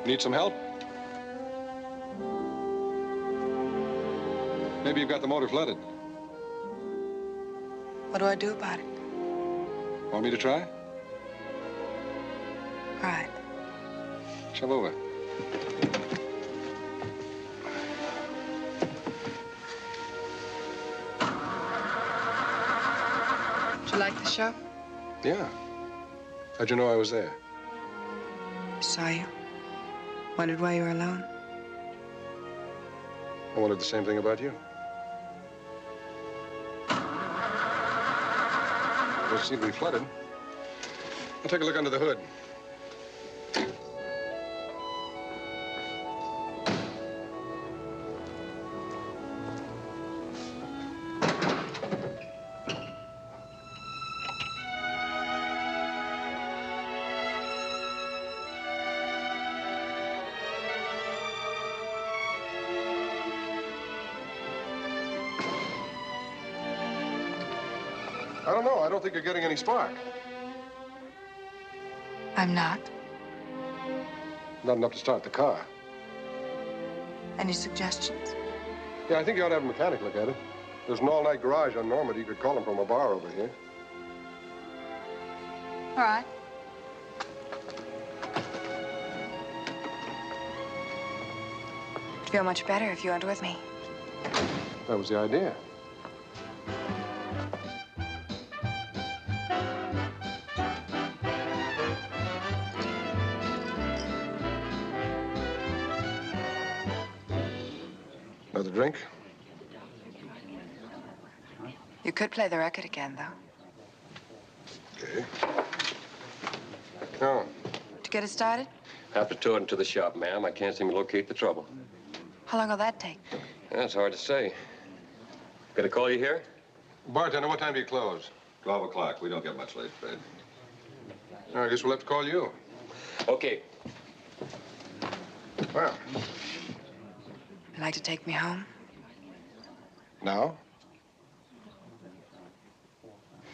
Need some help? Maybe you've got the motor flooded. What do I do about it? Want me to try? All right. Shove over. Did you like the show? Yeah. How'd you know I was there? Saw you. Wondered why you were alone. I wondered the same thing about you. It seemed to be flooded. I'll take a look under the hood. I don't know. I don't think you're getting any spark. I'm not. Not enough to start the car. Any suggestions? Yeah, I think you ought to have a mechanic look at it. There's an all-night garage on Normandy. You could call him from a bar over here. All right. I'd feel much better if you went with me. That was the idea. Another drink? You could play the record again, though. Okay. Oh. To get it started? Have to tow it into the shop, ma'am. I can't seem to locate the trouble. How long will that take? Yeah, it's hard to say. Gonna call you here? Bartender, what time do you close? 12 o'clock. We don't get much late, Fred. I guess we'll have to call you. Okay. Well, You'd like to take me home? now?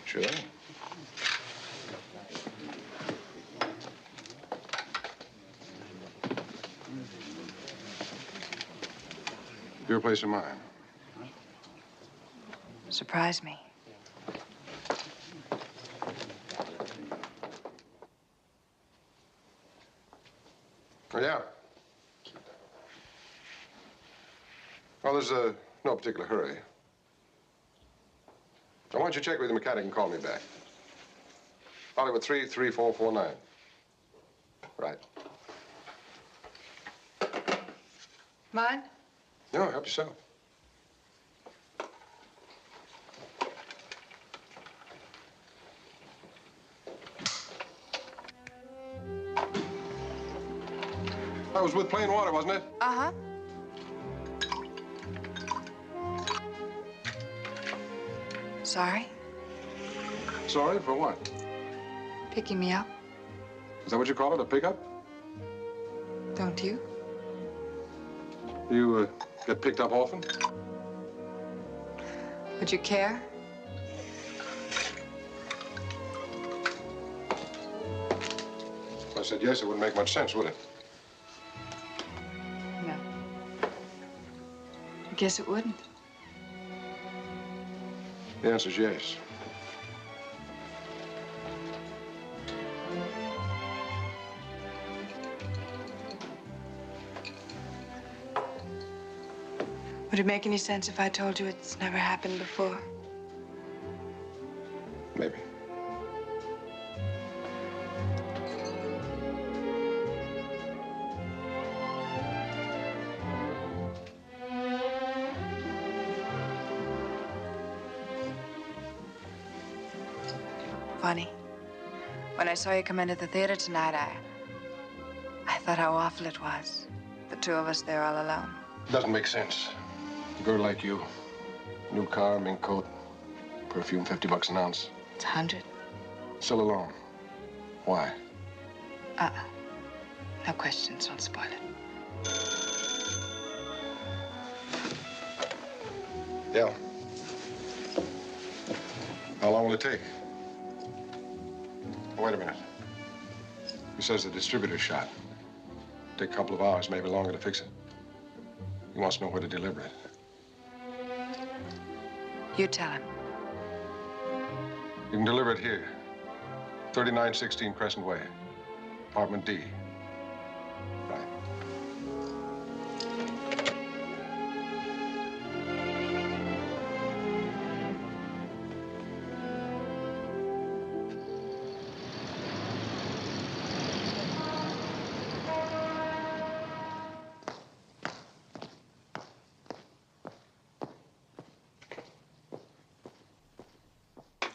Sure. Your place or mine? Surprise me. Yeah. Well, there's no particular hurry. I want you to check with the mechanic and call me back. Hollywood 33449. Right. Mine? No, help yourself. That was with plain water, wasn't it? Uh-huh. Sorry? Sorry, for what? Picking me up? Is that what you call it, a pickup? Don't you? You get picked up often? Would you care? If I said yes, it wouldn't make much sense, would it? No. I guess it wouldn't. The answer's yes. Would it make any sense if I told you it's never happened before? Maybe. Funny. When I saw you come into the theater tonight, I thought how awful it was. The two of us there all alone. Doesn't make sense. A girl like you, new car, mink coat, perfume, $50 an ounce. It's 100. Still alone. Why? No questions. Don't spoil it. Yeah. How long will it take? Oh, wait a minute. He says the distributor shot. Take a couple of hours, maybe longer to fix it. He wants to know where to deliver it. You tell him. You can deliver it here. 3916 Crescent Way. Apartment D. Right.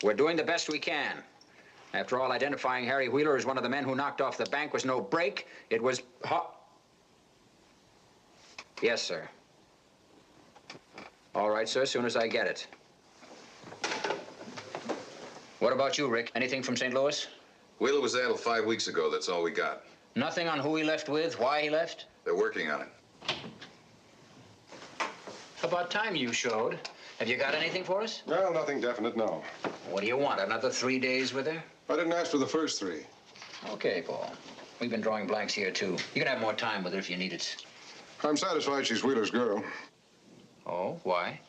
We're doing the best we can. After all, identifying Harry Wheeler as one of the men who knocked off the bank was no break. It was Yes, sir. All right, sir, as soon as I get it. What about you, Rick? Anything from St. Louis? Wheeler was addled 5 weeks ago. That's all we got. Nothing on who he left with, why he left? They're working on it. About time you showed. Have you got anything for us? Well, nothing definite, no. What do you want, another 3 days with her? I didn't ask for the first 3. Okay, Paul. We've been drawing blanks here, too. You can have more time with her if you need it. I'm satisfied she's Wheeler's girl. Oh, why?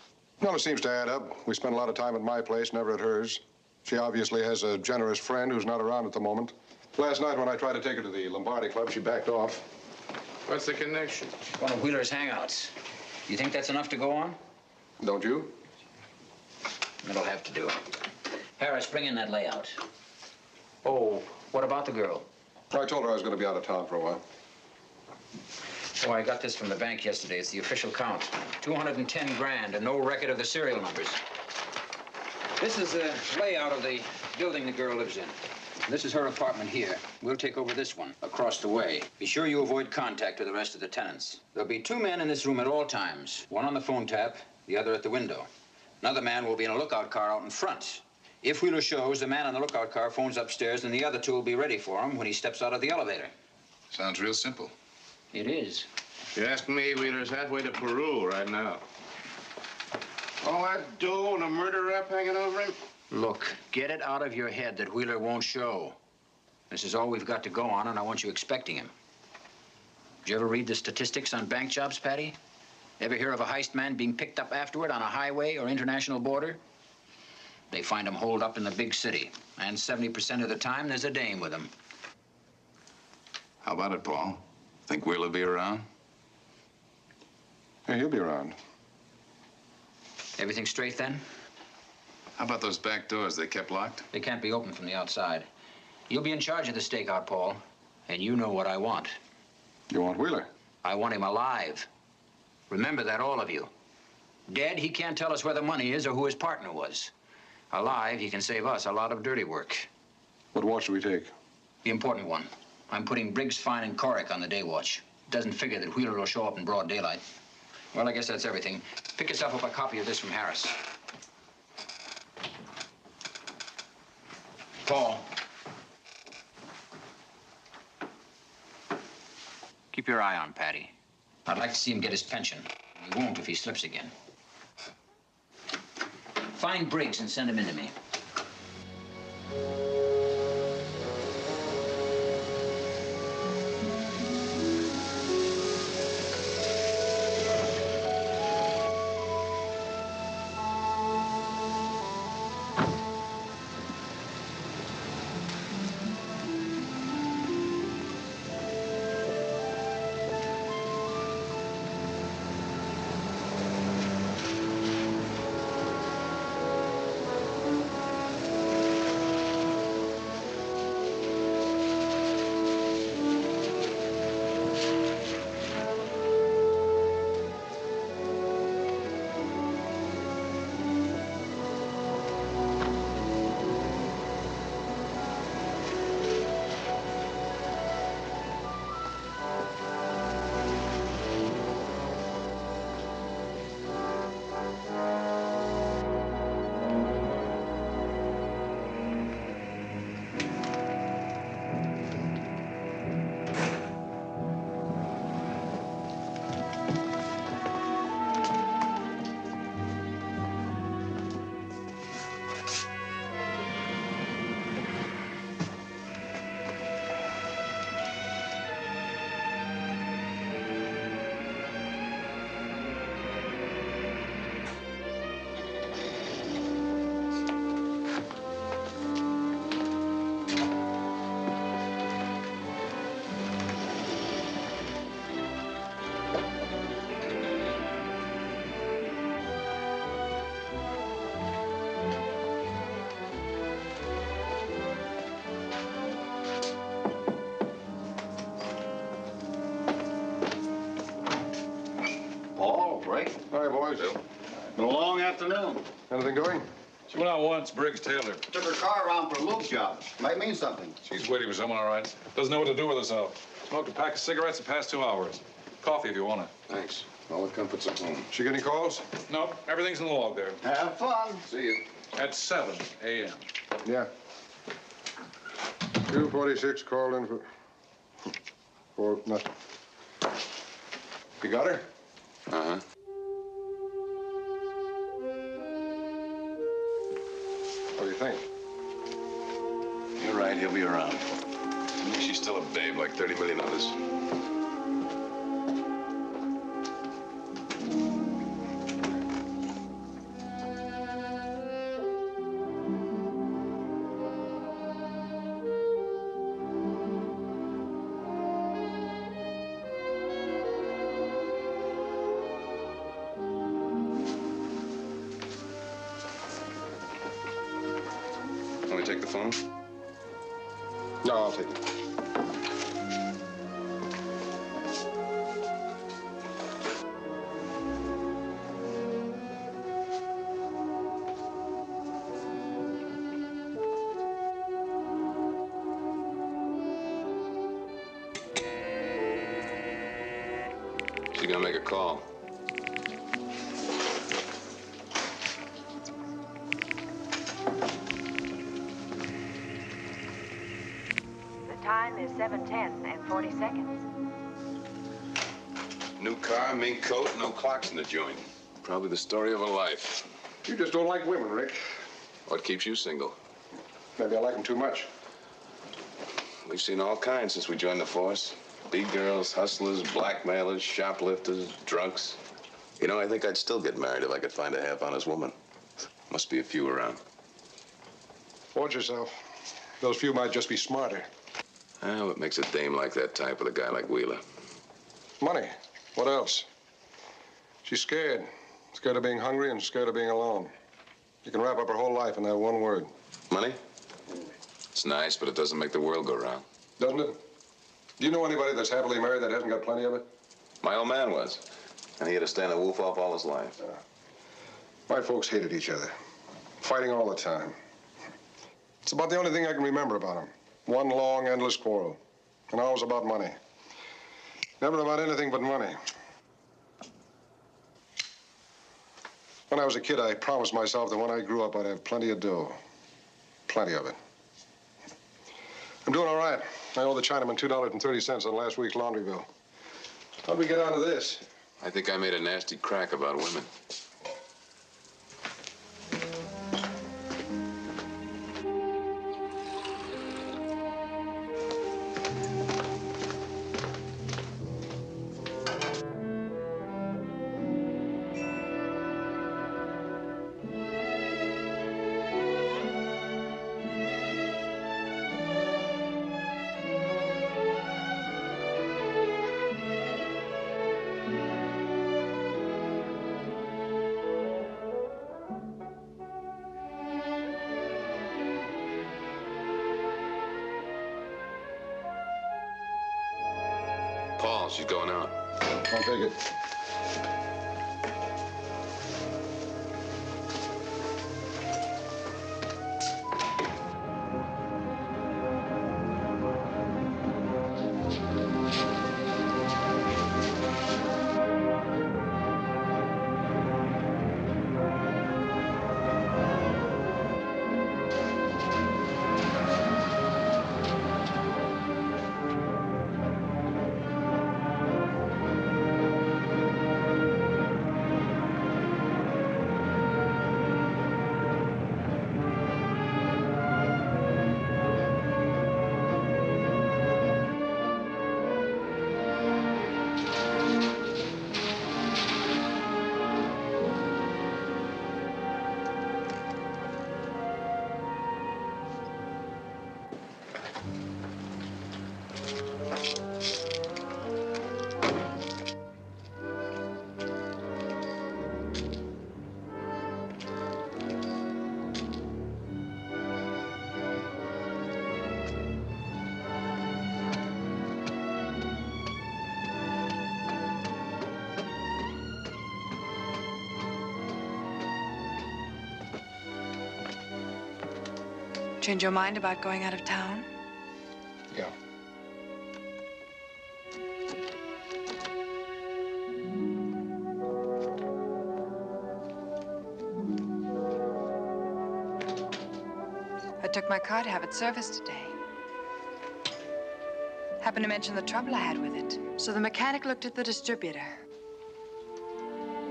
Well, it seems to add up. We spent a lot of time at my place, never at hers. She obviously has a generous friend who's not around at the moment. Last night when I tried to take her to the Lombardi Club, she backed off. What's the connection? One of Wheeler's hangouts. You think that's enough to go on? Don't you? It'll have to do. Harris, bring in that layout. Oh, what about the girl? I told her I was going to be out of town for a while. Oh, I got this from the bank yesterday. It's the official count. 210 grand and no record of the serial numbers. This is the layout of the building the girl lives in. This is her apartment here. We'll take over this one across the way. Be sure you avoid contact with the rest of the tenants. There'll be 2 men in this room at all times. One on the phone tap, the other at the window. Another man will be in a lookout car out in front. If Wheeler shows, the man in the lookout car phones upstairs, and the other 2 will be ready for him when he steps out of the elevator. Sounds real simple. It is. If you ask me, Wheeler's halfway to Peru right now. All that dough and a murder rap hanging over him? Look, get it out of your head that Wheeler won't show. This is all we've got to go on, and I want you expecting him. Did you ever read the statistics on bank jobs, Patty? Ever hear of a heist man being picked up afterward on a highway or international border? They find him holed up in the big city, and 70% of the time, there's a dame with him. How about it, Paul? Think Wheeler'll be around? Yeah, he'll be around. Everything straight, then? How about those back doors they kept locked? They can't be opened from the outside. You'll be in charge of the stakeout, Paul, and you know what I want. You want Wheeler? I want him alive. Remember that, all of you. Dead, he can't tell us where the money is or who his partner was. Alive, he can save us a lot of dirty work. What watch do we take? The important one. I'm putting Briggs, Fine, and Corrick on the day watch. It doesn't figure that Wheeler will show up in broad daylight. Well, I guess that's everything. Pick yourself up a copy of this from Harris. Paul. Keep your eye on Patty. I'd like to see him get his pension. He won't if he slips again. Find Briggs and send him in to me. Rick. All right, boys. Been a long afternoon. Anything doing? She went out once, Briggs Taylor. Took her car around for a loop job. Might mean something. She's waiting for someone, all right. Doesn't know what to do with herself. Smoked a pack of cigarettes the past 2 hours. Coffee if you want it. Thanks. All the comforts at home. She get any calls? No, everything's in the log there. Have fun. See you. At 7 a.m. Yeah. 246 called in for nothing. You got her? Uh-huh. What do you think? You're right, he'll be around. I think she's still a babe like 30 million others. Want me to take the phone? No, I'll take it. She's gonna make a call. Time is 7:10 and 40 seconds. New car, mink coat, no clocks in the joint. Probably the story of a life. You just don't like women, Rick. What keeps you single? Maybe I like them too much. We've seen all kinds since we joined the force. Big girls, hustlers, blackmailers, shoplifters, drunks. You know, I think I'd still get married if I could find a half-honest woman. Must be a few around. Watch yourself. Those few might just be smarter. Ah, what makes a dame like that type with a guy like Wheeler? Money. What else? She's scared. Scared of being hungry and scared of being alone. You can wrap up her whole life in that one word. Money? It's nice, but it doesn't make the world go round. Doesn't it? Do you know anybody that's happily married that hasn't got plenty of it? My old man was. And he had to stand a wolf off all his life. My folks hated each other. Fighting all the time. It's about the only thing I can remember about them. One long, endless quarrel. And always about money. Never about anything but money. When I was a kid, I promised myself that when I grew up, I'd have plenty of dough. Plenty of it. I'm doing all right. I owe the Chinaman $2.30 on last week's laundry bill. How'd we get onto this? I think I made a nasty crack about women. Paul, she's going out. I'll take it. Change your mind about going out of town? Yeah. I took my car to have it serviced today. Happened to mention the trouble I had with it. So the mechanic looked at the distributor.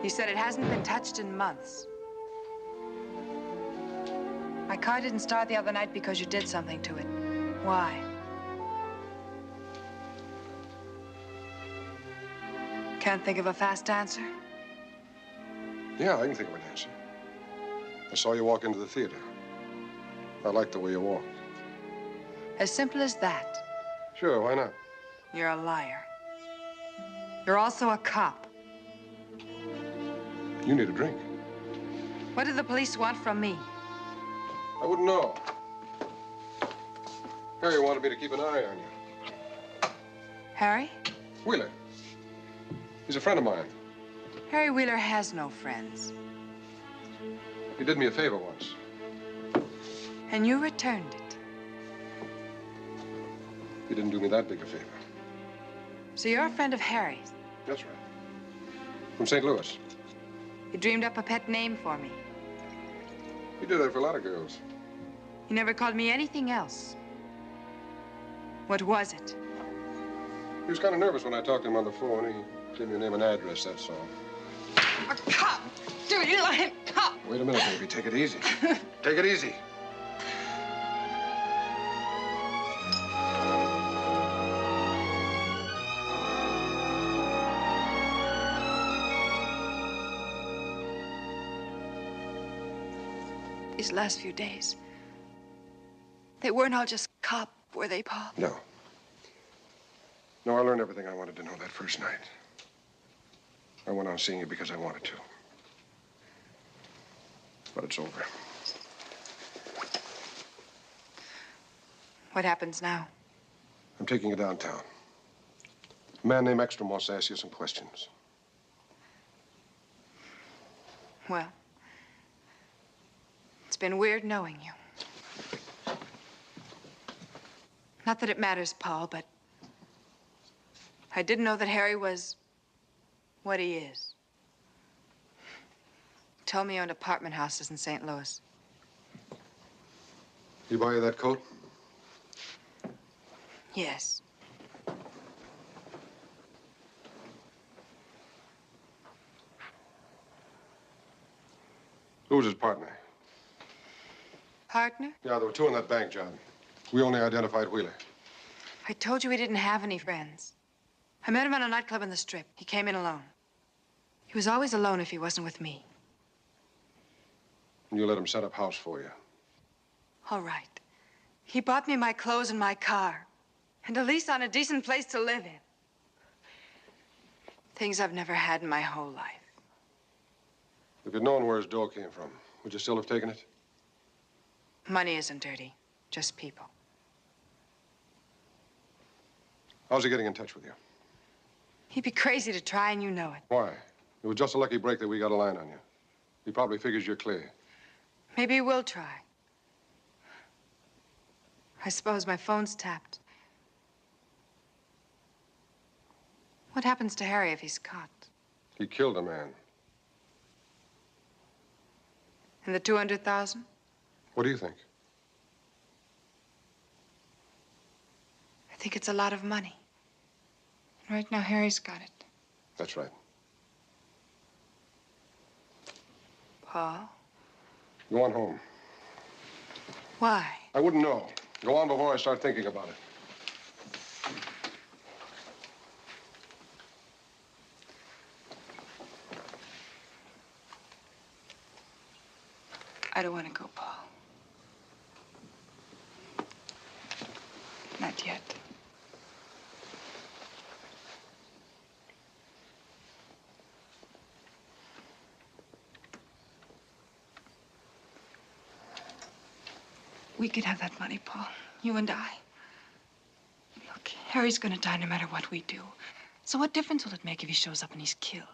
He said it hasn't been touched in months. My car didn't start the other night because you did something to it. Why? Can't think of a fast answer? Yeah, I can think of an answer. I saw you walk into the theater. I liked the way you walked. As simple as that. Sure, why not? You're a liar. You're also a cop. You need a drink. What do the police want from me? I wouldn't know. Harry wanted me to keep an eye on you. Harry? Wheeler. He's a friend of mine. Harry Wheeler has no friends. He did me a favor once. And you returned it. He didn't do me that big a favor. So you're a friend of Harry's? That's right. From St. Louis. You dreamed up a pet name for me. He did that for a lot of girls. He never called me anything else. What was it? He was kind of nervous when I talked to him on the phone. He gave me your name and address, that's all. A cop! Dude, you lying cop! Wait a minute, baby. Take it easy. Take it easy. These last few days, they weren't all just cop, were they, Paul? No. No, I learned everything I wanted to know that first night. I went on seeing you because I wanted to. But it's over. What happens now? I'm taking you downtown. A man named Ekstrom wants to ask you some questions. Well, it's been weird knowing you. Not that it matters, Paul, but I didn't know that Harry was what he is. He told me he owned apartment houses in St. Louis. You buy you that coat? Yes. Who was his partner? Partner? Yeah, there were two on that bank job. We only identified Wheeler. I told you he didn't have any friends. I met him at a nightclub in the Strip. He came in alone. He was always alone if he wasn't with me. And you let him set up house for you. All right. He bought me my clothes and my car. And a lease on a decent place to live in. Things I've never had in my whole life. If you'd known where his dough came from, would you still have taken it? Money isn't dirty, just people. How's he getting in touch with you? He'd be crazy to try, and you know it. Why? It was just a lucky break that we got a line on you. He probably figures you're clear. Maybe he will try. I suppose my phone's tapped. What happens to Harry if he's caught? He killed a man. And the 200,000? What do you think? I think it's a lot of money. And right now, Harry's got it. That's right. Paul? Go on home. Why? I wouldn't know. Go on before I start thinking about it. I don't want to go, Paul. Not yet. We could have that money, Paul. You and I. Look, Harry's gonna die no matter what we do. So what difference will it make if he shows up and he's killed?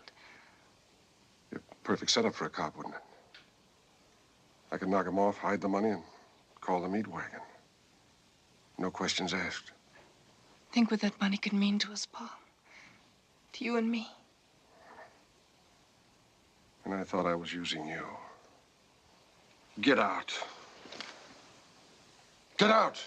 Perfect setup for a cop, wouldn't it? I could knock him off, hide the money, and called the meat wagon. No questions asked. Think what that money could mean to us, Paul. To you and me. And I thought I was using you. Get out. Get out!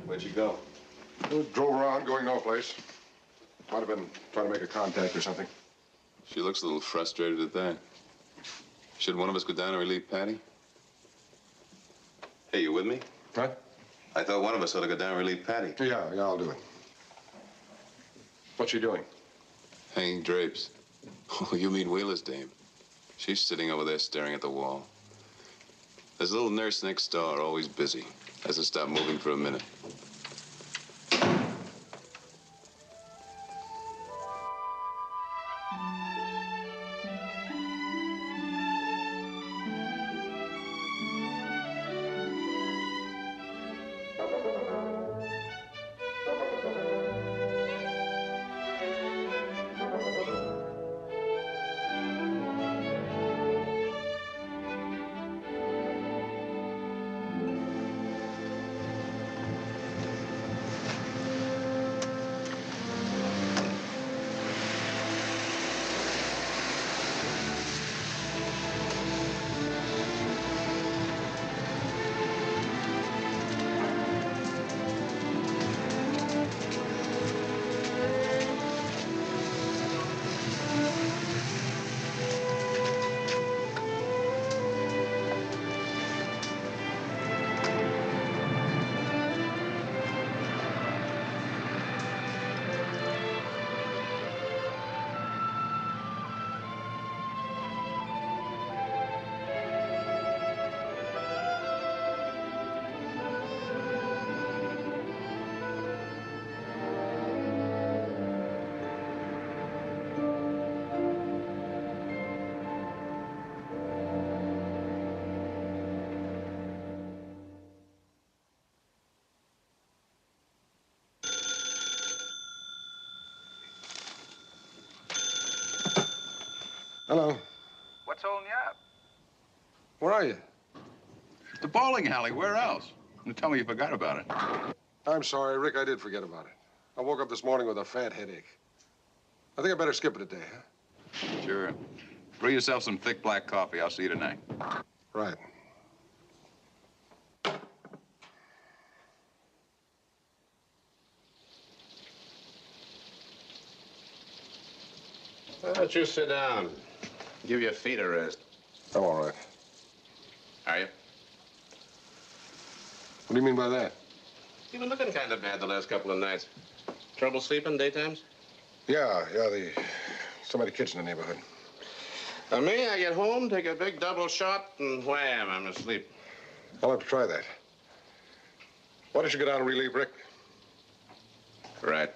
Where'd you go? Drove around, going no place. Might have been trying to make a contact or something. She looks a little frustrated at that. Should one of us go down and relieve Patty? Hey, you with me? What? I thought one of us ought to go down and relieve Patty. Yeah, I'll do it. What's she doing? Hanging drapes. Oh, you mean Wheeler's dame. She's sitting over there staring at the wall. There's a little nurse next door, always busy. Hasn't stopped moving for a minute. Hello. What's holding you up? Where are you? The bowling alley. Where else? Don't tell me you forgot about it. I'm sorry, Rick, I did forget about it. I woke up this morning with a fat headache. I think I better skip it today, huh? Sure. Brew yourself some thick black coffee. I'll see you tonight. Right. Why don't you sit down? Give your feet a rest. I'm all right. Are you? What do you mean by that? You've been looking kind of bad the last couple of nights. Trouble sleeping daytimes? Yeah, so many kids in the neighborhood. And me, I get home, take a big double shot, and wham, I'm asleep. I'll have to try that. Why don't you go down and relieve Rick? Right.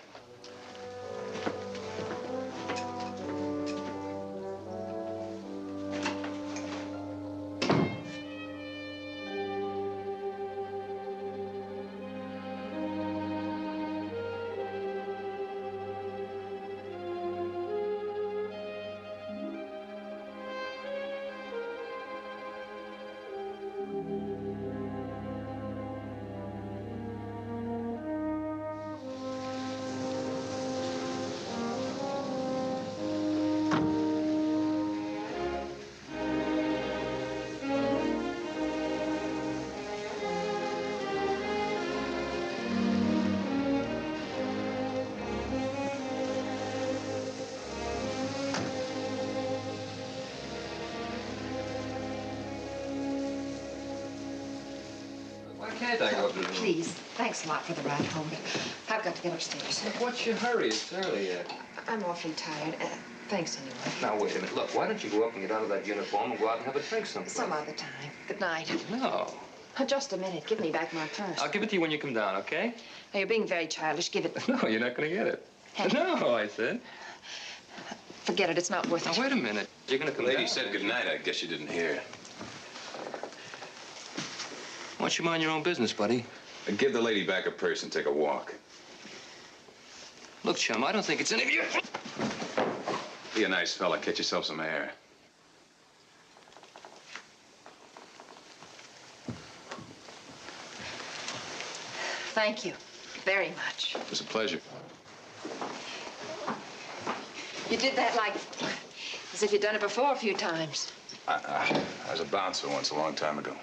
Can't I go up to the room? Please, thanks a lot for the ride home, but I've got to get upstairs. Look, what's your hurry? It's early yet. I'm awfully tired. Thanks anyway. Now, wait a minute. Look, why don't you go up and get out of that uniform and go out and have a drink someplace? Some other time. Good night. No. Just a minute. Give me back my purse. I'll give it to you when you come down, okay? Now, you're being very childish. Give it. No, you're not going to get it. Hey. No, I said. Forget it. It's not worth it. Now, wait a minute. You're going to come The lady down. said goodnight. I guess you didn't hear. Why don't you mind your own business, buddy? And give the lady back her purse and take a walk. Look, chum, I don't think it's any of your... Be a nice fella. Catch yourself some air. Thank you very much. It was a pleasure. You did that like as if you'd done it before a few times. I was a bouncer once a long time ago.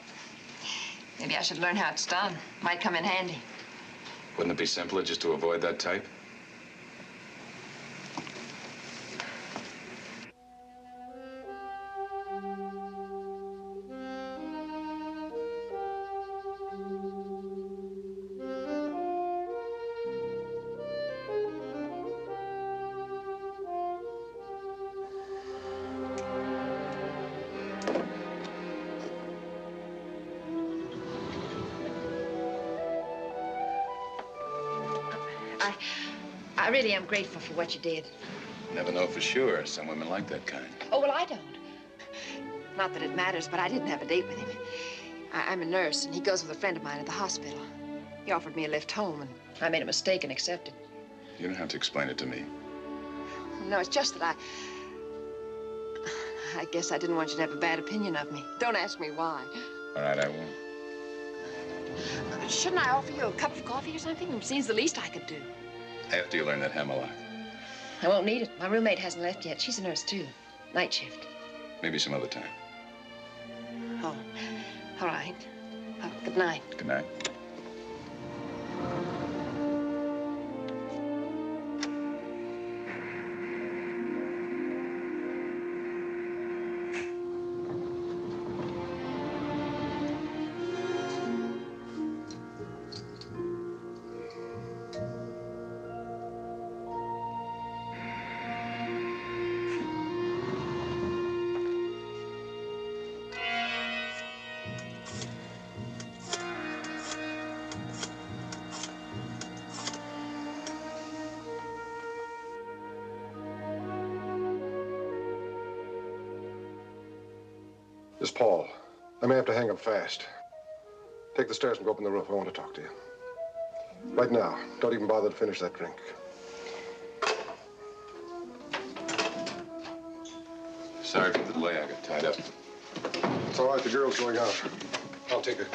Maybe I should learn how it's done. Might come in handy. Wouldn't it be simpler just to avoid that type? I really am grateful for what you did. Never know for sure. Some women like that kind. Oh, well, I don't. Not that it matters, but I didn't have a date with him. I'm a nurse, and he goes with a friend of mine at the hospital. He offered me a lift home, and I made a mistake and accepted. You don't have to explain it to me. No, it's just that I guess I didn't want you to have a bad opinion of me. Don't ask me why. All right, I won't. Shouldn't I offer you a cup of coffee or something? It seems the least I could do. After you learn that hammerlock. I won't need it. My roommate hasn't left yet. She's a nurse, too. Night shift. Maybe some other time. Oh, all right. Good night. Good night. This is Paul. I may have to hang up fast. Take the stairs and go up on the roof. I want to talk to you. Right now. Don't even bother to finish that drink. Sorry for the delay. I got tied up. It's all right. The girl's going out. I'll take her.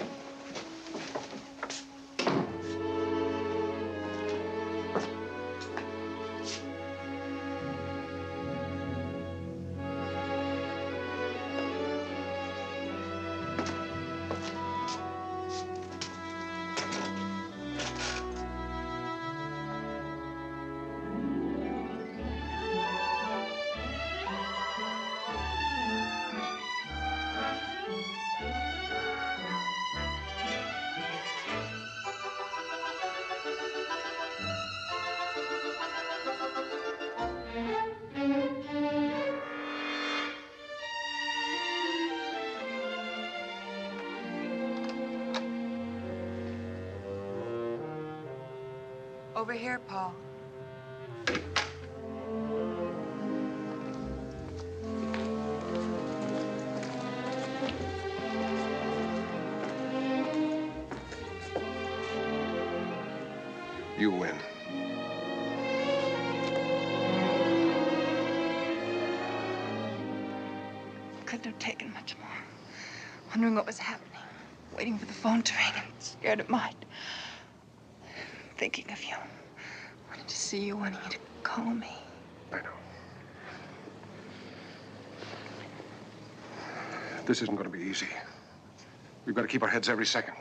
Over here, Paul. You win. Couldn't have taken much more. Wondering what was happening. Waiting for the phone to ring and scared it might. Thinking of you. Wanting to see you, wanting you to call me. I know. This isn't going to be easy. We've got to keep our heads every second.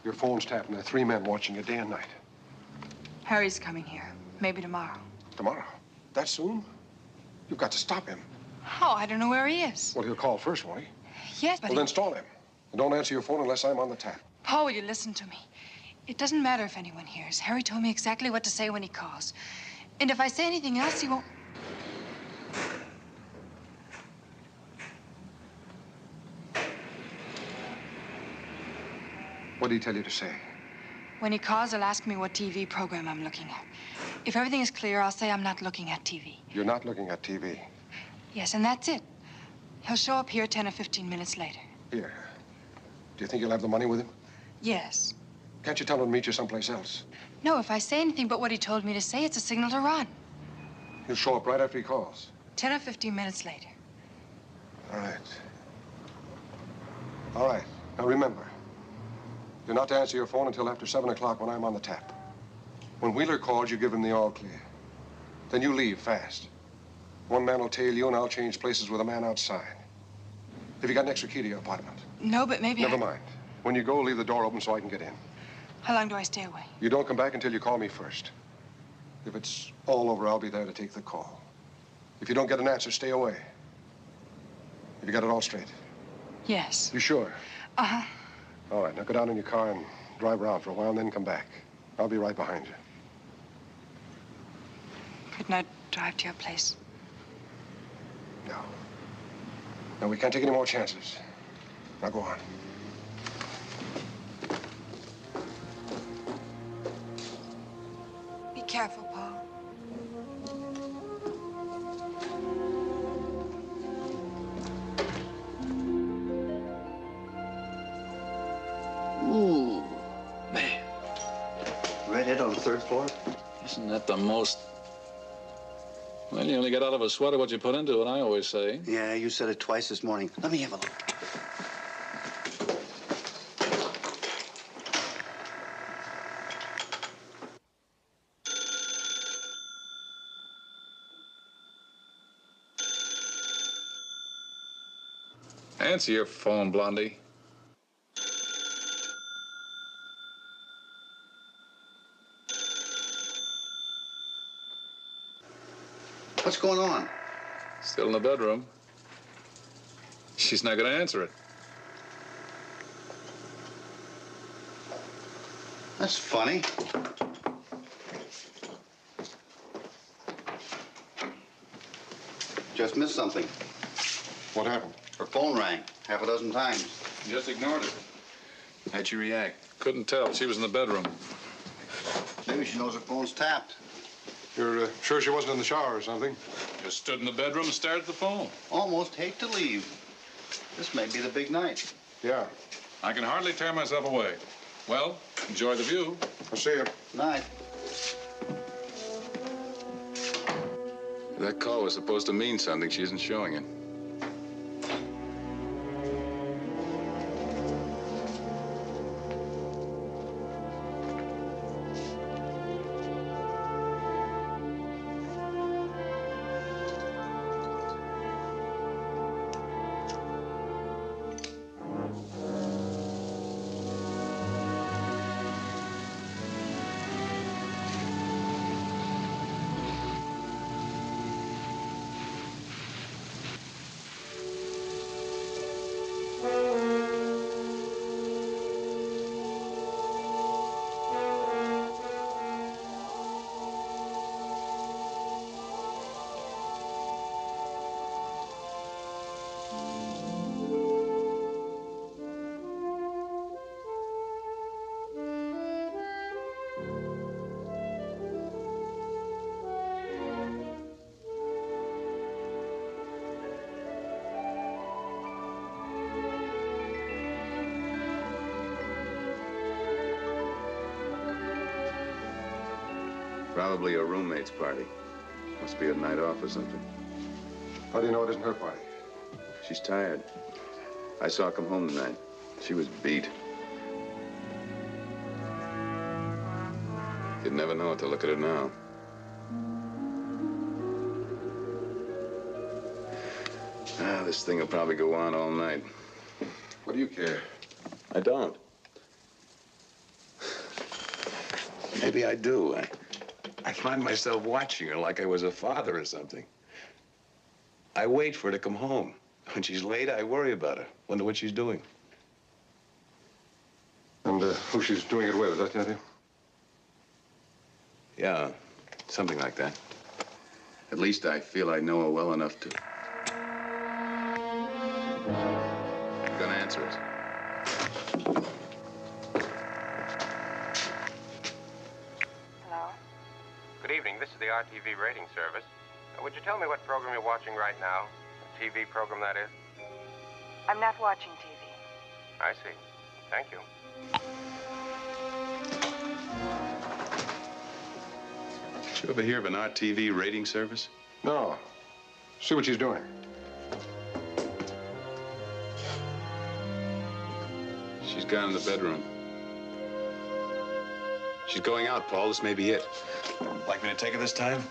Your phone's tapped, and there are 3 men watching you day and night. Harry's coming here. Maybe tomorrow. Tomorrow? That soon? You've got to stop him. How? I don't know where he is. Well, he'll call first, won't he? Yes, but Well, then stall him. And don't answer your phone unless I'm on the tap. Paul, will you listen to me? It doesn't matter if anyone hears. Harry told me exactly what to say when he calls. And if I say anything else, he won't... What did he tell you to say? When he calls, he'll ask me what TV program I'm looking at. If everything is clear, I'll say I'm not looking at TV. You're not looking at TV. Yes, and that's it. He'll show up here 10 or 15 minutes later. Here. Do you think you'll have the money with him? Yes. Can't you tell him to meet you someplace else? No, if I say anything but what he told me to say, it's a signal to run. He'll show up right after he calls. 10 or 15 minutes later. All right. All right. Now remember, you're not to answer your phone until after 7 o'clock when I'm on the tap. When Wheeler calls, you give him the all clear. Then you leave fast. One man will tail you, and I'll change places with a man outside. Have you got an extra key to your apartment? No, but maybe Never mind. When you go, leave the door open so I can get in. How long do I stay away? You don't come back until you call me first. If it's all over, I'll be there to take the call. If you don't get an answer, stay away. Have you got it all straight? Yes. You sure? Uh-huh. All right, now go down in your car and drive around for a while and then come back. I'll be right behind you. Couldn't I drive to your place? No. No, we can't take any more chances. Now go on. Be careful, Paul. Ooh, man. Redhead on the 3rd floor? Isn't that the most... Well, you only get out of a sweater what you put into it, I always say. Yeah, you said it twice this morning. Let me have a look. Answer your phone, Blondie. What's going on? Still in the bedroom. She's not going to answer it. That's funny. Just missed something. What happened? Her phone rang 6 times. Just ignored it. How'd she react? Couldn't tell. She was in the bedroom. Maybe she knows her phone's tapped. You're sure she wasn't in the shower or something? Just stood in the bedroom and stared at the phone. Almost hate to leave. This may be the big night. Yeah. I can hardly tear myself away. Well, enjoy the view. I'll see you. Night. That call was supposed to mean something. She isn't showing it. Probably a roommate's party. Must be a night off or something. How do you know it isn't her party? She's tired. I saw her come home tonight. She was beat. You'd never know it to look at her now. This thing will probably go on all night. What do you care? I don't. Maybe I do. I find myself watching her like I was a father or something. I wait for her to come home. When she's late, I worry about her. Wonder what she's doing. And who she's doing it with, is that the idea? Yeah, something like that. At least I feel I know her well enough to. I'm gonna answer it. Hello? Good evening. This is the RTV rating service. Would you tell me what program you're watching right now? The TV program, that is? I'm not watching TV. I see. Thank you. Did you ever hear of an RTV rating service? No. See what she's doing. She's gone in the bedroom. She's going out, Paul. This may be it. Like me to take her this time?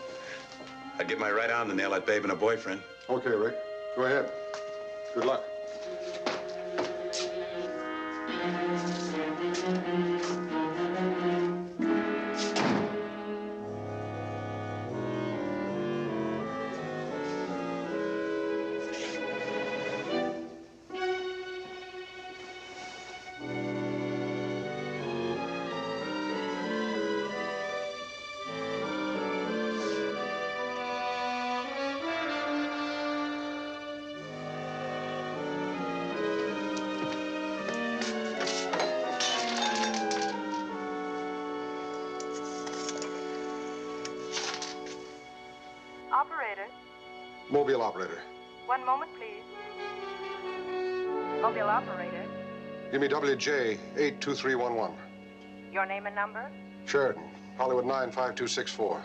I'd get my right arm to nail that babe and her boyfriend. Okay, Rick. Go ahead. Good luck. Operator, Mobile operator. one moment, please. Mobile operator, Give me WJ 82311. your name and number? Sheridan, Hollywood 95264.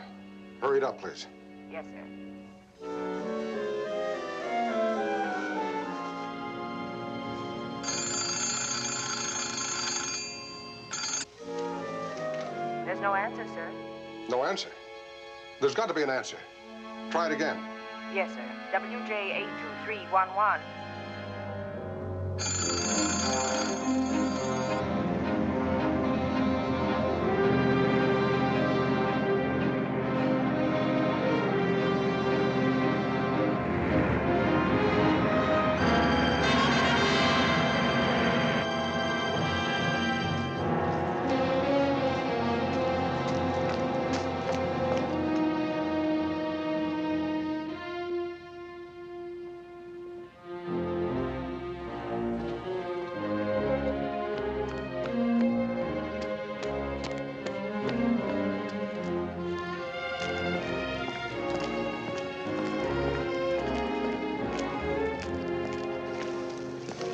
Hurry it up, please. Yes, sir. There's no answer, sir. No answer. There's got to be an answer. Try it again. Yes, sir. WJ 82311.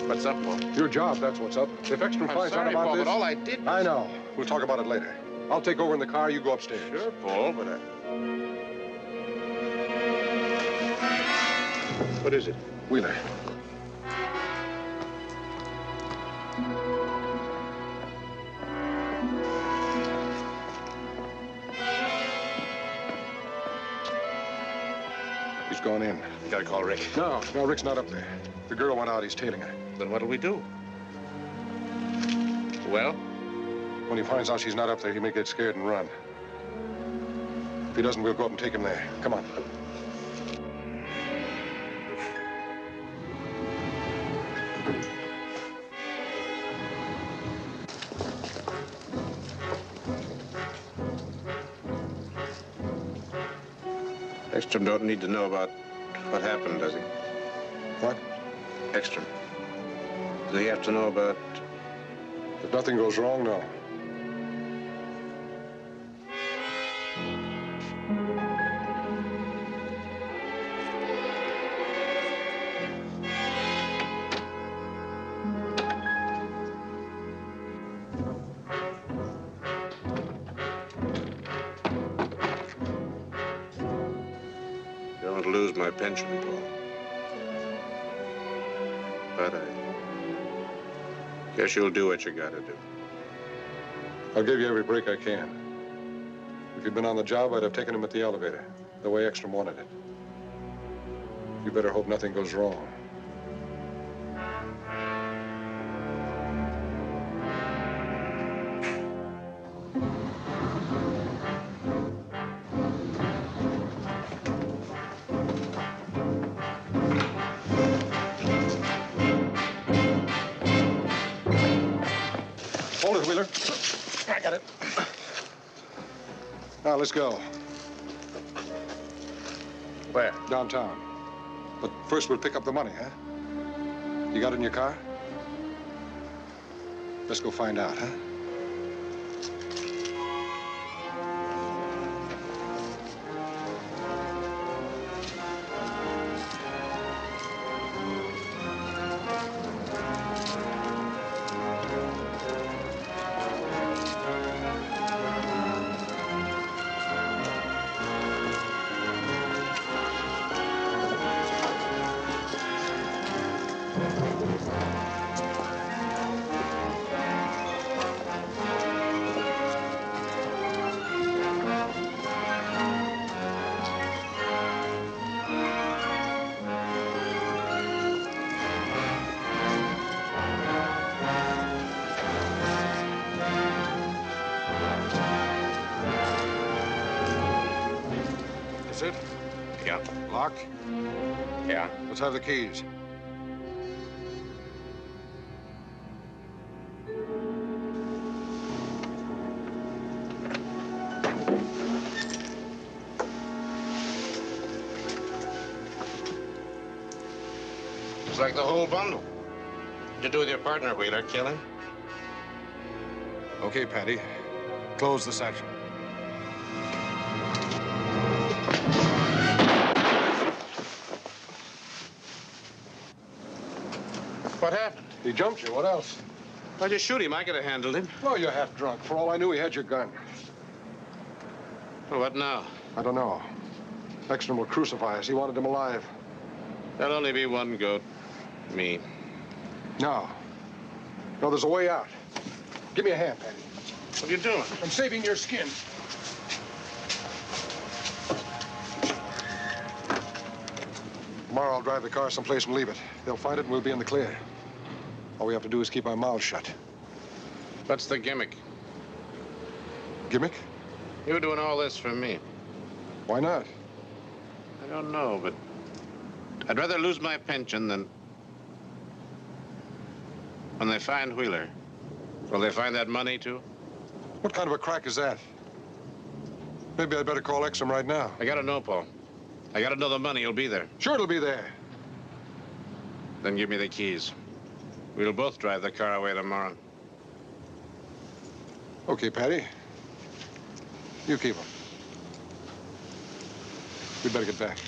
What's up, Paul? Your job, that's what's up. If Ekstrom I'm finds out sorry, about Paul, this... but all I did was... I know. We'll talk about it later. I'll take over in the car. You go upstairs. Sure, Paul, but What is it? Wheeler. He's gone in. You gotta call Rick. No, Rick's not up there. The girl went out. He's tailing her. Then what'll we do? Well? When he finds out she's not up there, he may get scared and run. If he doesn't, we'll go up and take him there. Come on. Ekstrom don't need to know about what happened, does he? What? Ekstrom. Does he have to know about... If nothing goes wrong, no. lose my pension, Paul. But I guess you'll do what you gotta do. I'll give you every break I can. If you'd been on the job, I'd have taken him at the elevator, the way Ekstrom wanted it. You better hope nothing goes wrong. Hold it, Wheeler. I got it. Now, let's go. Where? Downtown. But first, we'll pick up the money, huh? You got it in your car? Let's go find out, huh? It? Yeah. Locked? Yeah. Let's have the keys. It's like the whole bundle. What'd you do with your partner, Wheeler? Kill him? Okay, Patty. Close the section. What happened? He jumped you. What else? Why'd you shoot him? I could have handled him. Oh, you're half drunk. For all I knew, he had your gun. Well, what now? I don't know. Ekstrom will crucify us. He wanted him alive. There'll only be one goat. Me. No. No, there's a way out. Give me a hand, Patty. What are you doing? I'm saving your skin. Tomorrow I'll drive the car someplace and leave it. They'll find it and we'll be in the clear. All we have to do is keep our mouths shut. What's the gimmick? Gimmick? You're doing all this for me. Why not? I don't know, but I'd rather lose my pension than... When they find Wheeler, will they find that money, too? What kind of a crack is that? Maybe I'd better call Ekstrom right now. I gotta know, Paul. I gotta know the money will be there. Sure it'll be there. Then give me the keys. We'll both drive the car away tomorrow. Okay, Patty. You keep them. We'd better get back.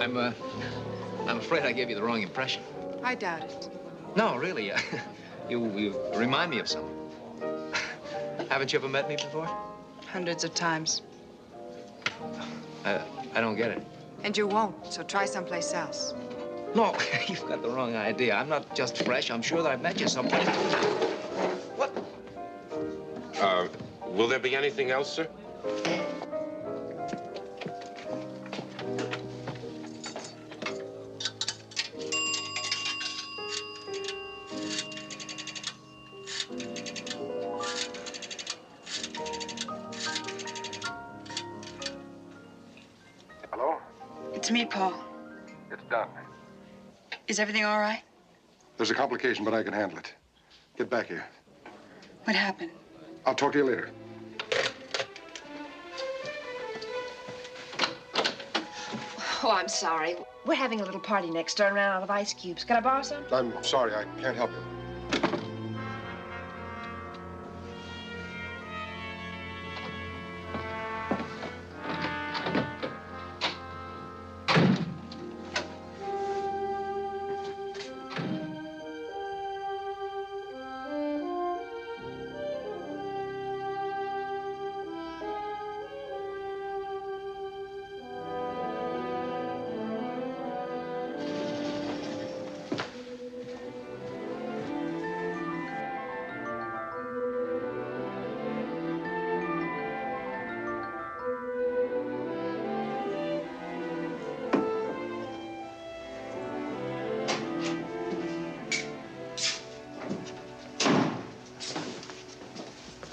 I'm afraid I gave you the wrong impression. I doubt it. No, really. You remind me of someone. Haven't you ever met me before? Hundreds of times. I don't get it. And you won't, so try someplace else. No, you've got the wrong idea. I'm not just fresh. I'm sure that I've met you someplace. What? Will there be anything else, sir? Hello? It's me, Paul. It's done. Is everything all right? There's a complication, but I can handle it. Get back here. What happened? I'll talk to you later. Oh, I'm sorry. We're having a little party next door and ran out of ice cubes. Can I borrow some? I'm sorry, I can't help you.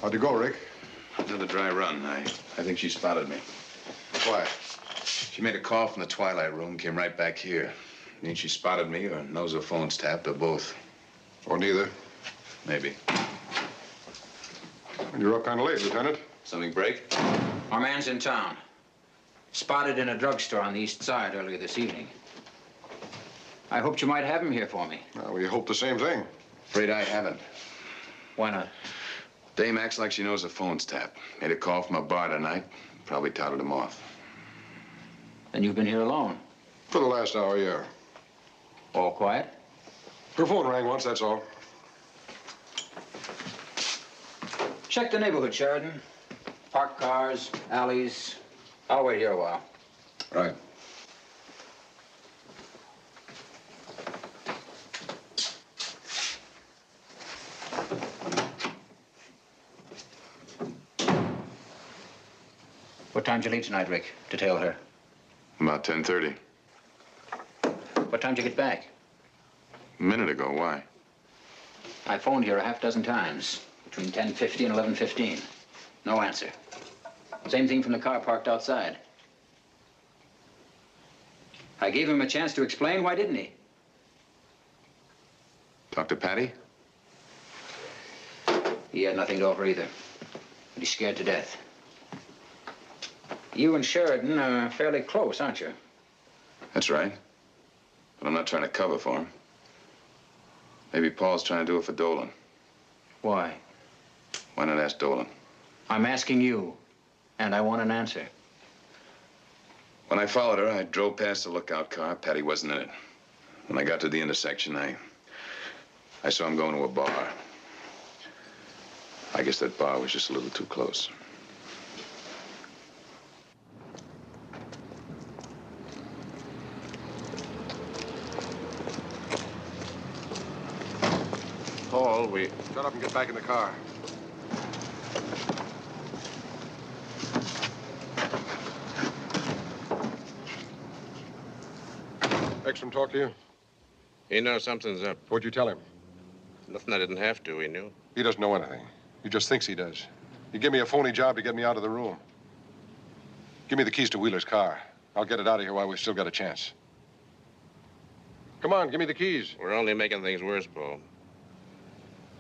How'd you go, Rick? Another dry run. I think she spotted me. Why? She made a call from the Twilight Room, came right back here. Means she spotted me or knows her phone's tapped or both. Or neither. Maybe. You're up kind of late, Lieutenant. Something break? Our man's in town. Spotted in a drugstore on the east side earlier this evening. I hoped you might have him here for me. Well, we hope the same thing. Afraid I haven't. Why not? Dame acts like she knows her phone's tapped. Made a call from a bar tonight. Probably touted him off. Then you've been here alone? For the last hour, yeah. All quiet? Her phone rang once, that's all. Check the neighborhood, Sheridan. Parked cars, alleys. I'll wait here a while. Right. What time did you leave tonight, Rick, to tail her? About 10:30. What time did you get back? A minute ago. Why? I phoned here a half dozen times, between 10:50 and 11:15. No answer. Same thing from the car parked outside. I gave him a chance to explain. Why didn't he? Talk to Patty? He had nothing to offer either. But he's scared to death. You and Sheridan are fairly close, aren't you? That's right. But I'm not trying to cover for him. Maybe Paul's trying to do it for Dolan. Why? Why not ask Dolan? I'm asking you, and I want an answer. When I followed her, I drove past the lookout car. Patty wasn't in it. When I got to the intersection, I saw him going to a bar. I guess that bar was just a little too close. Paul, we... Shut up and get back in the car. Ekstrom talk to you? He knows something's up. What'd you tell him? Nothing I didn't have to, he knew. He doesn't know anything. He just thinks he does. He gave me a phony job to get me out of the room. Give me the keys to Wheeler's car. I'll get it out of here while we've still got a chance. Come on, give me the keys. We're only making things worse, Paul.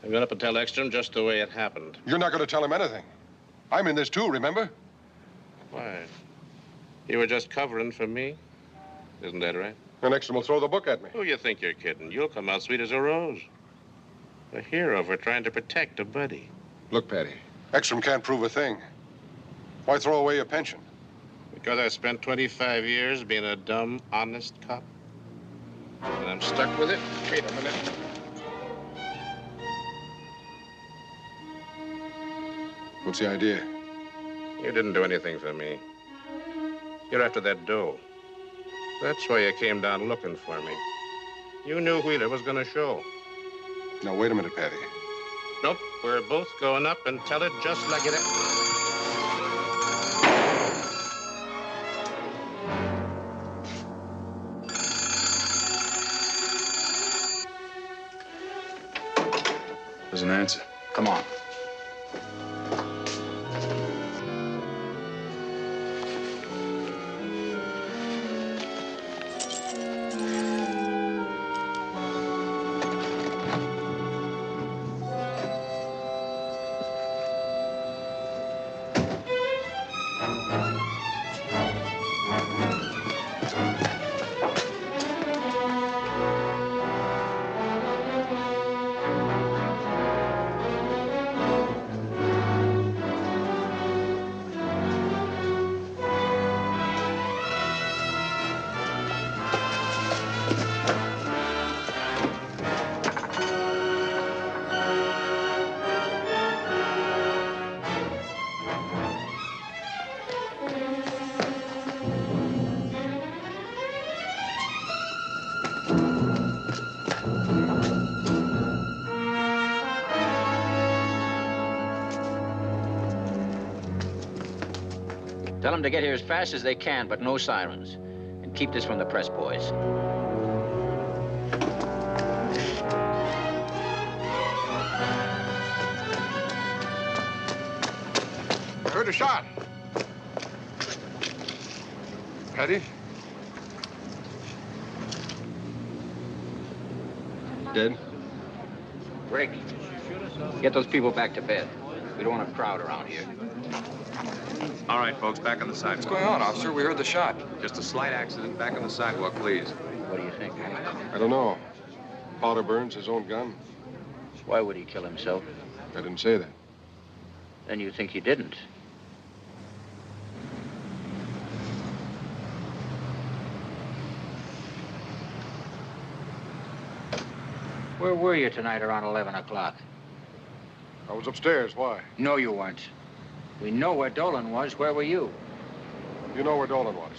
I'm going up and tell Ekstrom just the way it happened. You're not going to tell him anything. I'm in this too, remember? Why? You were just covering for me? Isn't that right? And Ekstrom will throw the book at me. Who you think you're kidding? You'll come out sweet as a rose. A hero for trying to protect a buddy. Look, Patty, Ekstrom can't prove a thing. Why throw away your pension? We Because I spent 25 years being a dumb, honest cop. And I'm stuck with it? Wait a minute. What's the idea? You didn't do anything for me. You're after that dough. That's why you came down looking for me. You knew Wheeler was going to show. Now, wait a minute, Patty. Nope, we're both going up and tell it just like it is. There's an answer. Come on. Tell them to get here as fast as they can, but no sirens. And keep this from the press boys. I heard a shot. Patty? Dead? Rick, get those people back to bed. We don't want a crowd around here. All right, folks, back on the sidewalk. What's going on, officer? We heard the shot. Just a slight accident. Back on the sidewalk, please. What do you think? I don't know. Powder burns his own gun. Why would he kill himself? I didn't say that. Then you think he didn't. Where were you tonight around 11 o'clock? I was upstairs. Why? No, you weren't. We know where Dolan was. Where were you? You know where Dolan was?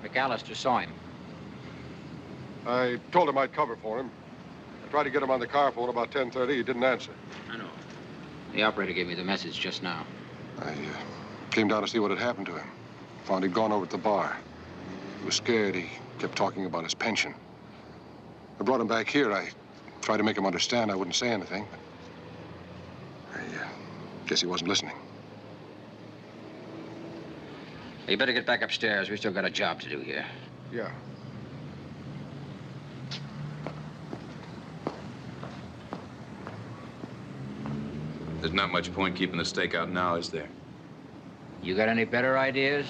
McAllister saw him. I told him I'd cover for him. I tried to get him on the car phone about 10:30. He didn't answer. I know. The operator gave me the message just now. I came down to see what had happened to him. Found he'd gone over to the bar. He was scared. He kept talking about his pension. I brought him back here. I tried to make him understand I wouldn't say anything, but I guess he wasn't listening. You better get back upstairs. We still got a job to do here. Yeah. There's not much point keeping the stakeout now, is there? You got any better ideas?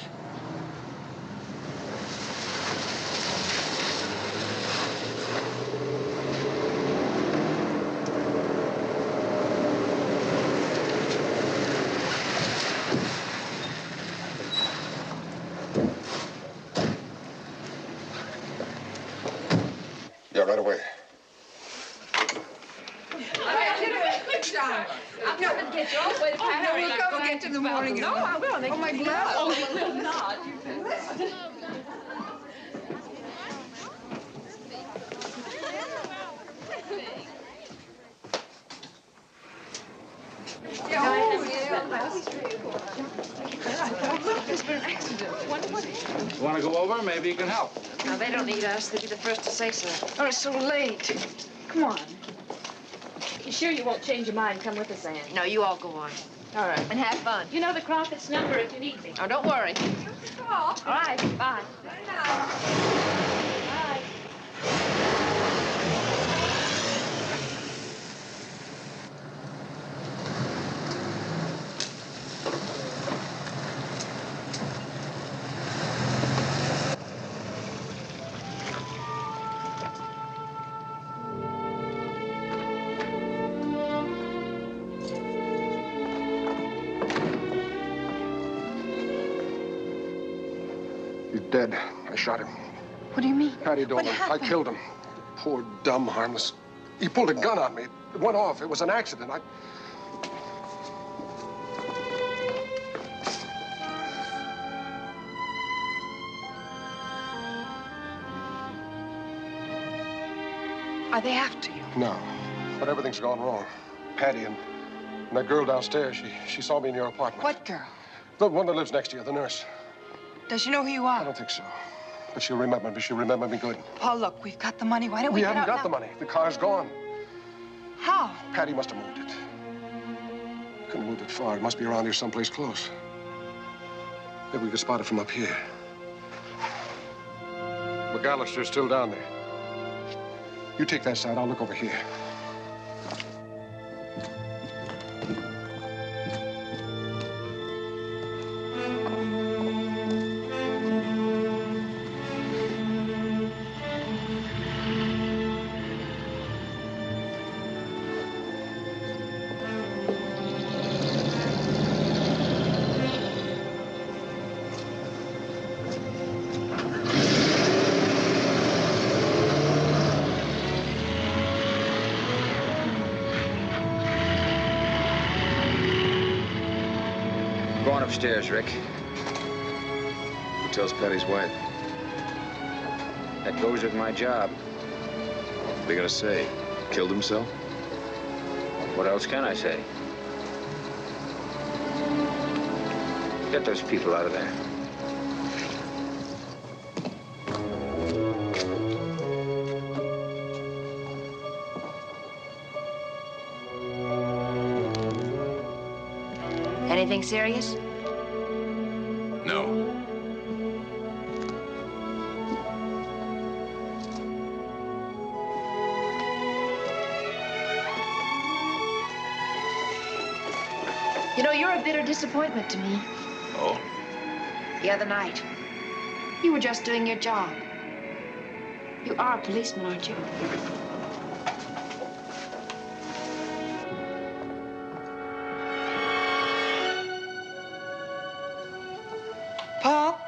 Yeah, right away. I'll come and get you all the way to Paris. We'll come and get you in the morning. No, I will. Oh, my God. Oh, we will not. There's been an accident. You want to go over? Maybe you can help. No, they don't need us. They'd be the first to say so. Oh, it's so late. Come on. You sure you won't change your mind? Come with us, Ann. No, you all go on. All right. And have fun. You know the Crofts' number if you need me. Oh, don't worry. All right. Bye. Bye. He's dead. I shot him. What do you mean? Patty Dolan. What happened? I killed him. Poor, dumb, harmless. He pulled a gun on me. It went off. It was an accident. Are they after you? No. But everything's gone wrong. Patty and that girl downstairs, she saw me in your apartment. What girl? The one that lives next to you, the nurse. Does she know who you are? I don't think so. But she'll remember me. She'll remember me good. Paul, look, we've got the money. Why don't we We get haven't out got the now? money. The car's gone. How? Patty must have moved it. Couldn't have moved it far. It must be around here someplace close. Maybe we could spot it from up here. McAllister's still down there. You take that side. I'll look over here. Upstairs, Rick. Who tells Patty's wife? That goes with my job. What are they gonna say? Killed himself? What else can I say? Get those people out of there. Anything serious? No. You know, you're a bitter disappointment to me. Oh? The other night, you were just doing your job. You are a policeman, aren't you? Paul?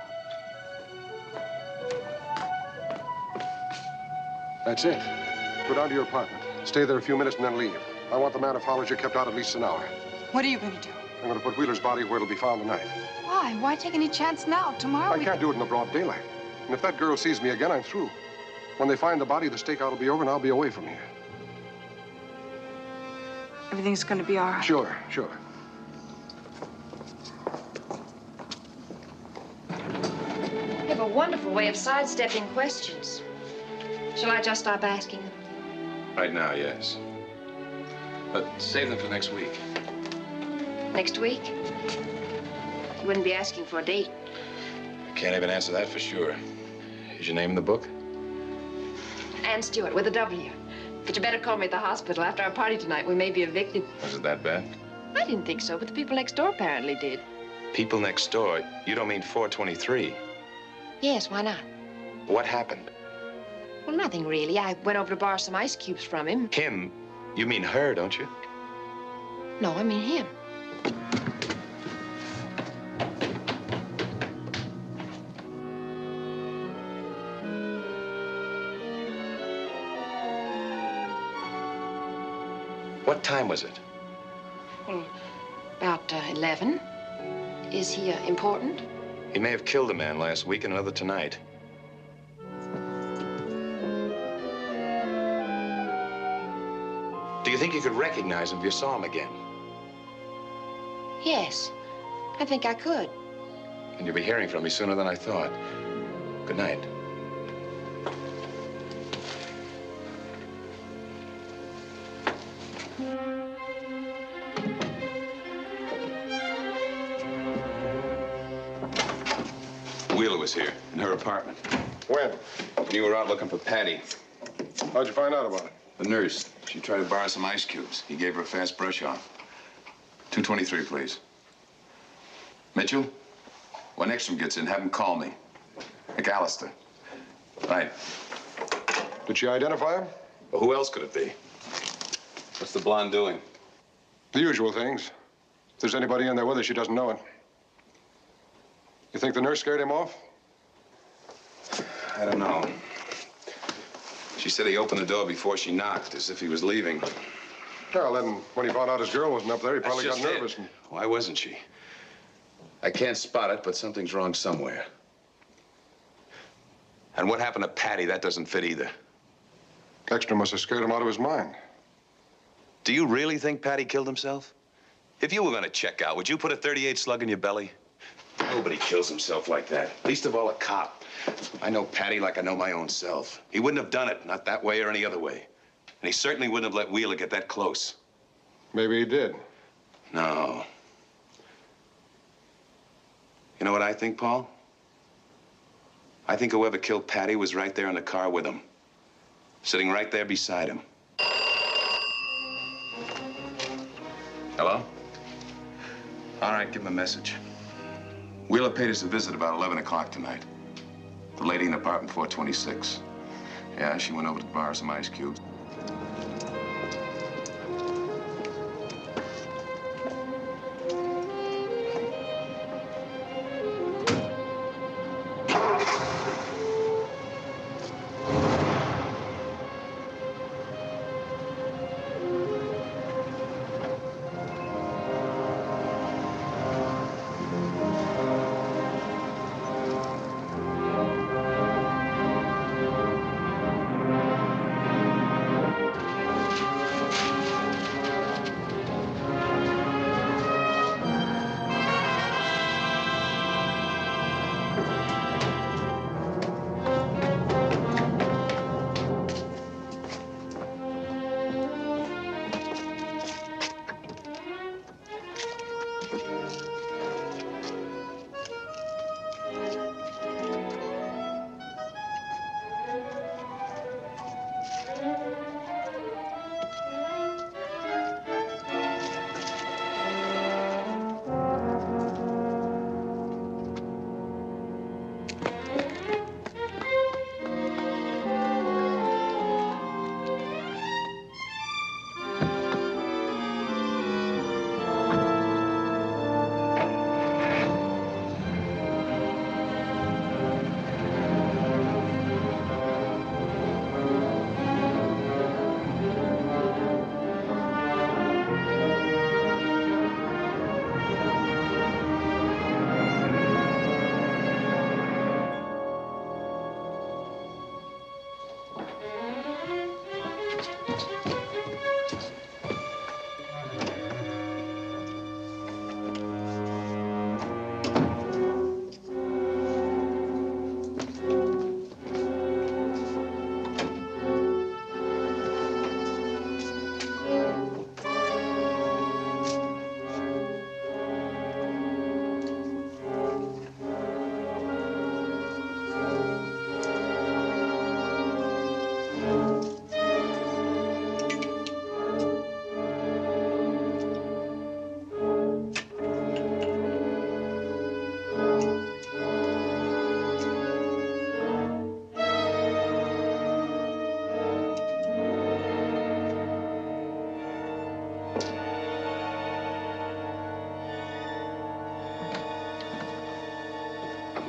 That's it. Go down to your apartment. Stay there a few minutes and then leave. I want the man who follows you kept out at least an hour. What are you going to do? I'm going to put Wheeler's body where it'll be found tonight. Why? Why take any chance now? Tomorrow I can't do it in the broad daylight. And if that girl sees me again, I'm through. When they find the body, the stakeout will be over and I'll be away from here. Everything's going to be all right. Sure, sure. You have a wonderful way of sidestepping questions. Shall I just stop asking them? Right now, yes. But save them for next week. Next week? You wouldn't be asking for a date. Can't even answer that for sure. Is your name in the book? Ann Stewart with a W. But you better call me at the hospital. After our party tonight, we may be evicted. Was it that bad? I didn't think so, but the people next door apparently did. People next door? You don't mean 423? Yes, why not? What happened? Well, nothing really. I went over to borrow some ice cubes from him. Him? You mean her, don't you? No, I mean him. What time was it? Well, about 11. Is he important? He may have killed a man last week and another tonight. Do you think you could recognize him if you saw him again? Yes, I think I could. And you'll be hearing from me sooner than I thought. Good night. Wheeler was here, in her apartment. When? You were out looking for Patty. How'd you find out about it? The nurse. She tried to borrow some ice cubes. He gave her a fast brush off. 223, please. Mitchell, when Ekstrom gets in, have him call me. McAllister. Right. Did she identify him? Well, who else could it be? What's the blonde doing? The usual things. If there's anybody in there with her, she doesn't know it. You think the nurse scared him off? I don't know. She said he opened the door before she knocked, as if he was leaving. Well, then, when he found out his girl wasn't up there, he probably got nervous. And... Why wasn't she? I can't spot it, but something's wrong somewhere. And what happened to Patty, that doesn't fit either. Extra must have scared him out of his mind. Do you really think Patty killed himself? If you were going to check out, would you put a .38 slug in your belly? Nobody kills himself like that, least of all a cop. I know Patty like I know my own self. He wouldn't have done it, not that way or any other way. And he certainly wouldn't have let Wheeler get that close. Maybe he did. No. You know what I think, Paul? I think whoever killed Patty was right there in the car with him. Sitting right there beside him. Hello? All right, give him a message. Wheeler paid us a visit about 11 o'clock tonight. The lady in apartment 426. Yeah, she went over to borrow some ice cubes.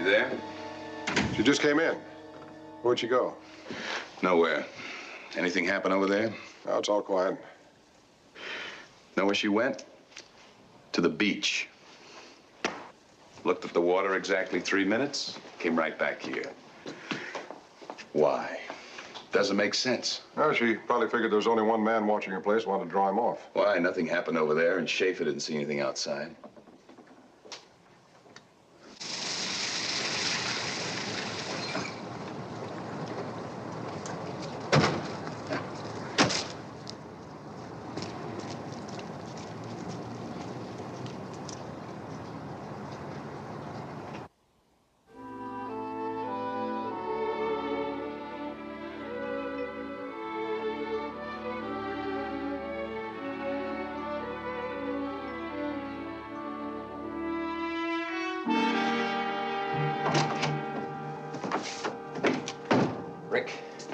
There? She just came in. Where'd she go? Nowhere. Anything happen over there? No, it's all quiet. Know where she went? To the beach. Looked at the water exactly 3 minutes, came right back here. Why? Doesn't make sense. No, she probably figured there was only one man watching her place, wanted to draw him off. Why? Nothing happened over there, and Schaefer didn't see anything outside.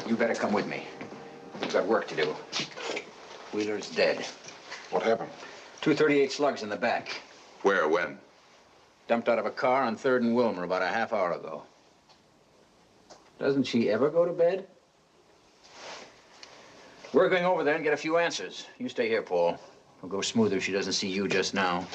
You better come with me. We've got work to do. Wheeler's dead. What happened? 238 slugs in the back. Where, when? Dumped out of a car on 3rd and Wilmer about a half hour ago. Doesn't she ever go to bed? We're going over there and get a few answers. You stay here, Paul. It'll go smoother if she doesn't see you just now.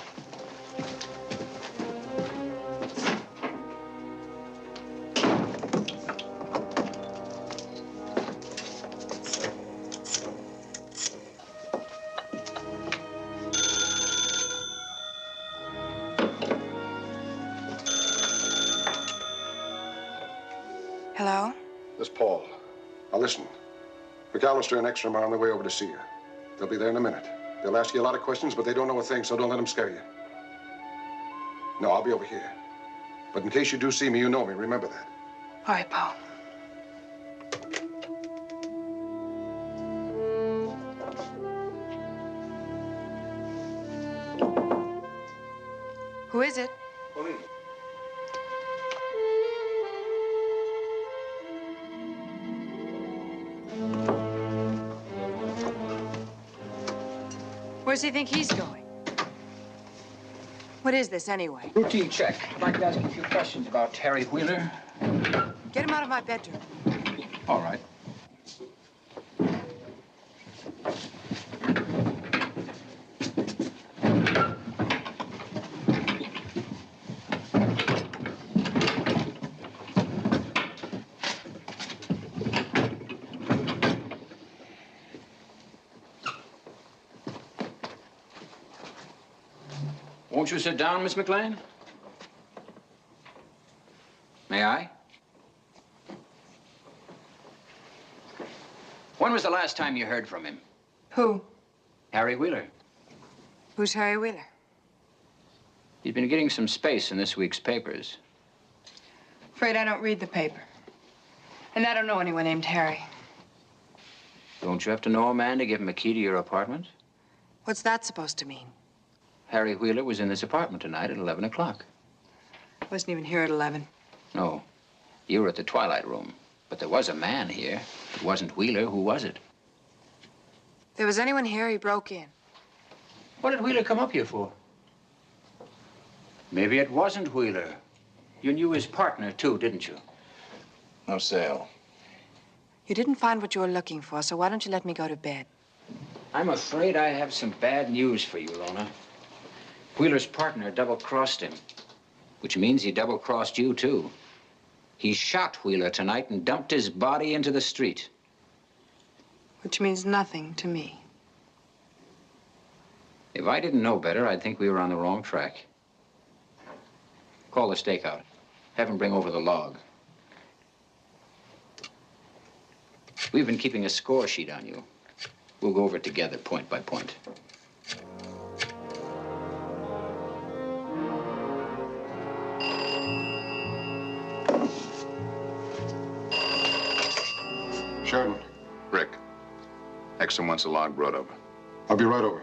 Hello? This is Paul. Now listen. McAllister and Ekstrom are on their way over to see you. They'll be there in a minute. They'll ask you a lot of questions, but they don't know a thing, so don't let them scare you. No, I'll be over here. But in case you do see me, you know me. Remember that. All right, Paul. Who is it? Police. Where does he think he's going? What is this, anyway? Routine check. I'd like to ask you a few questions about Harry Wheeler. Get him out of my bedroom. All right. Won't you sit down, Miss McLane? May I? When was the last time you heard from him? Who? Harry Wheeler. Who's Harry Wheeler? He's been getting some space in this week's papers. Afraid I don't read the paper. And I don't know anyone named Harry. Don't you have to know a man to give him a key to your apartment? What's that supposed to mean? Harry Wheeler was in this apartment tonight at 11 o'clock. Wasn't even here at 11. No, you were at the Twilight Room. But there was a man here. It wasn't Wheeler. Who was it? If there was anyone here, he broke in. What did Wheeler come up here for? Maybe it wasn't Wheeler. You knew his partner, too, didn't you? No sale. You didn't find what you were looking for, so why don't you let me go to bed? I'm afraid I have some bad news for you, Lona. Wheeler's partner double-crossed him, which means he double-crossed you, too. He shot Wheeler tonight and dumped his body into the street. Which means nothing to me. If I didn't know better, I'd think we were on the wrong track. Call the stakeout. Have him bring over the log. We've been keeping a score sheet on you. We'll go over it together, point by point. Sheridan. Rick. Exum wants a log brought over. I'll be right over.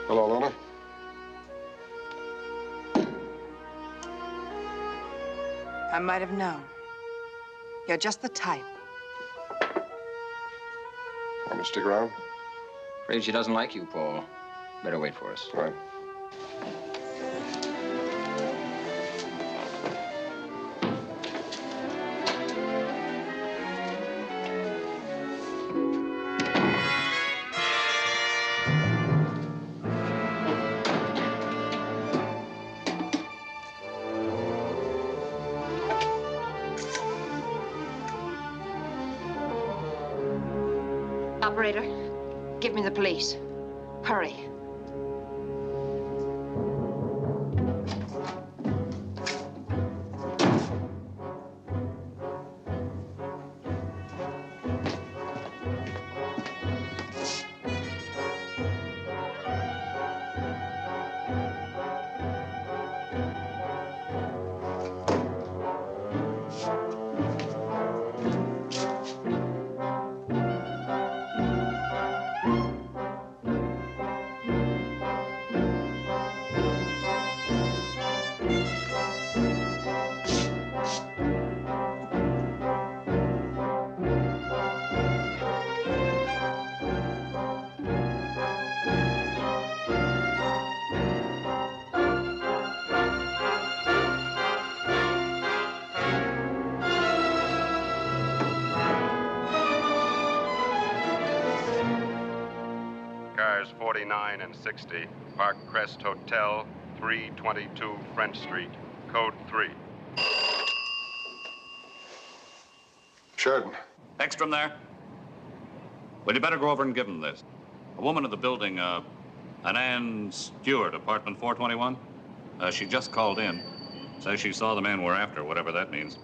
Hello, Lona. I might have known. You're just the type. Want me to stick around? Afraid she doesn't like you, Paul. Better wait for us. All right. Operator, give me the police. Hurry. Cars 49 and 60, Park Crest Hotel, 322 French Street, code 3. Sheridan. Ekstrom there? Well, you better go over and give him this. A woman in the building, an Ann Stewart, apartment 421. She just called in. Says she saw the man we're after, whatever that means.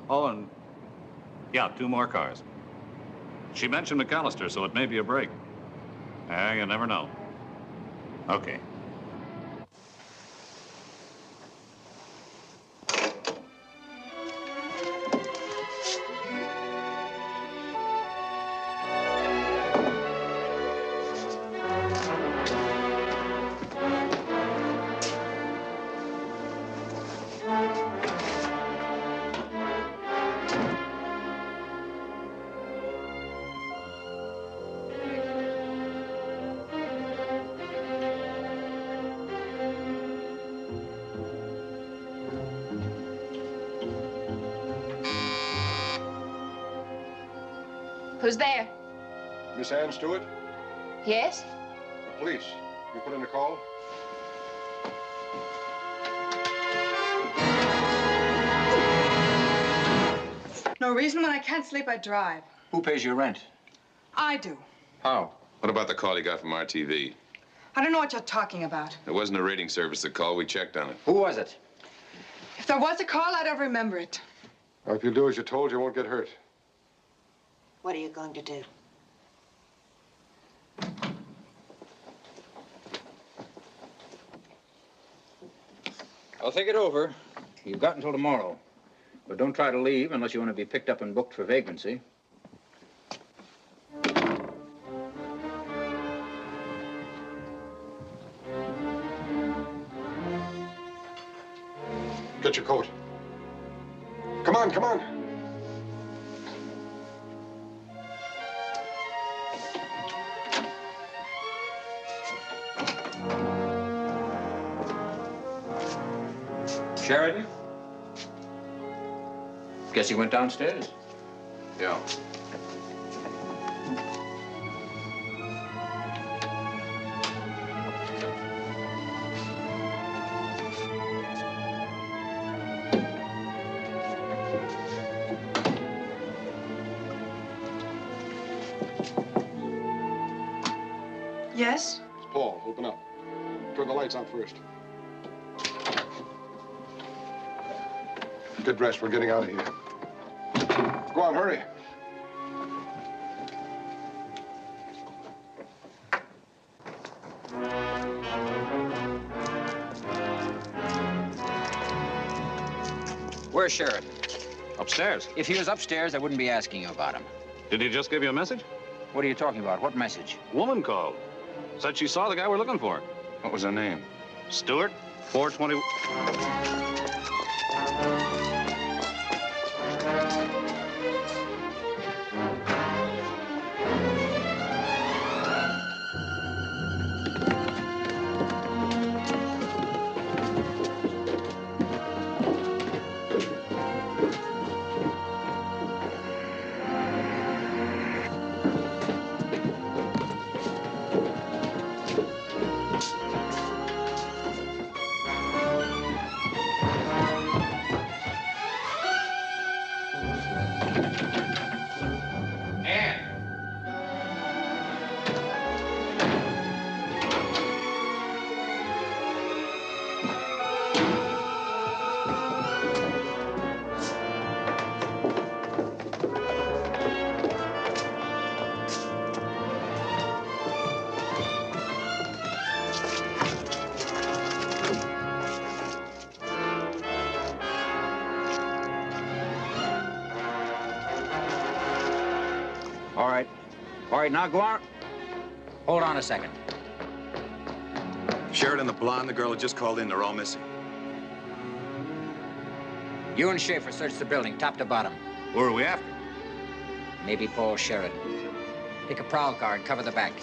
Oh, and yeah, 2 more cars. She mentioned McAllister, so it may be a break. You never know. Okay. Who's there? Miss Ann Stewart? Yes? The police. You put in a call? No reason when I can't sleep, I drive. Who pays your rent? I do. How? What about the call you got from RTV? I don't know what you're talking about. It wasn't a rating service that called. We checked on it. Who was it? If there was a call, I'd have remembered it. Now, if you do as you're told, you won't get hurt. What are you going to do? I'll think it over. You've got until tomorrow. But don't try to leave unless you want to be picked up and booked for vagrancy. Get your coat. Come on, come on. Sheridan? Guess he went downstairs. Yeah. Yes? It's Paul. Open up. Turn the lights on first. Get dressed. We're getting out of here. Go on, hurry. Where's Sheridan? Upstairs. If he was upstairs, I wouldn't be asking you about him. Did he just give you a message? What are you talking about? What message? Woman called. Said she saw the guy we're looking for. What was her name? Stewart, 420... All right, now go on. Hold on a second. Sheridan, the blonde, the girl who just called in, they're all missing. You and Schaefer search the building, top to bottom. Who are we after? Maybe Paul Sheridan. Pick a prowl car and cover the back.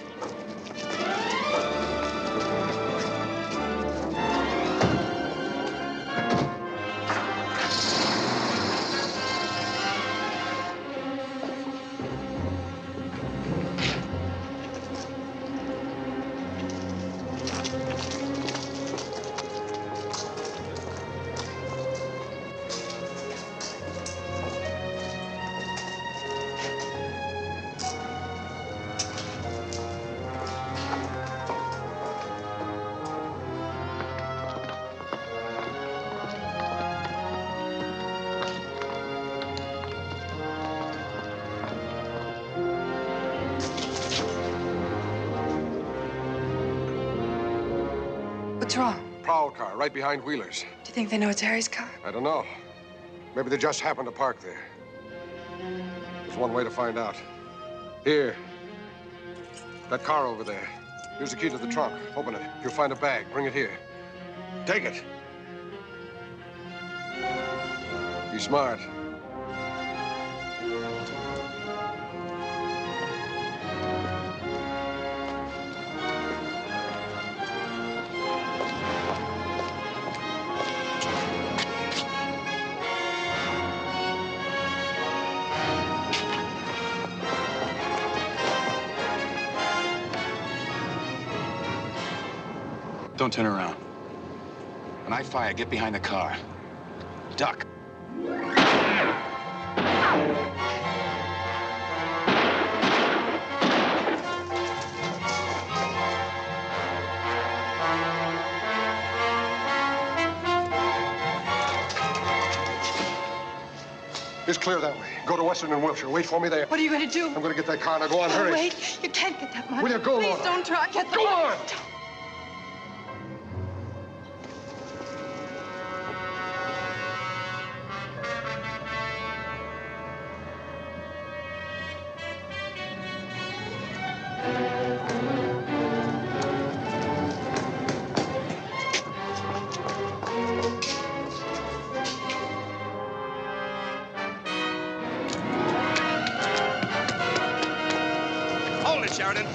What's wrong? Prowl car, right behind Wheeler's. Do you think they know it's Harry's car? I don't know. Maybe they just happened to park there. There's one way to find out. Here. That car over there. Here's the key to the trunk. Open it. You'll find a bag. Bring it here. Take it. Be smart. Don't turn around. When I fire, get behind the car. Duck. It's clear that way. Go to Western and Wilshire. Wait for me there. What are you going to do? I'm going to get that car. Now go on, hurry. Wait, you can't get that money. Will you go, Please Lona? don't try. Get the Go money. on! Hold it, Sheridan.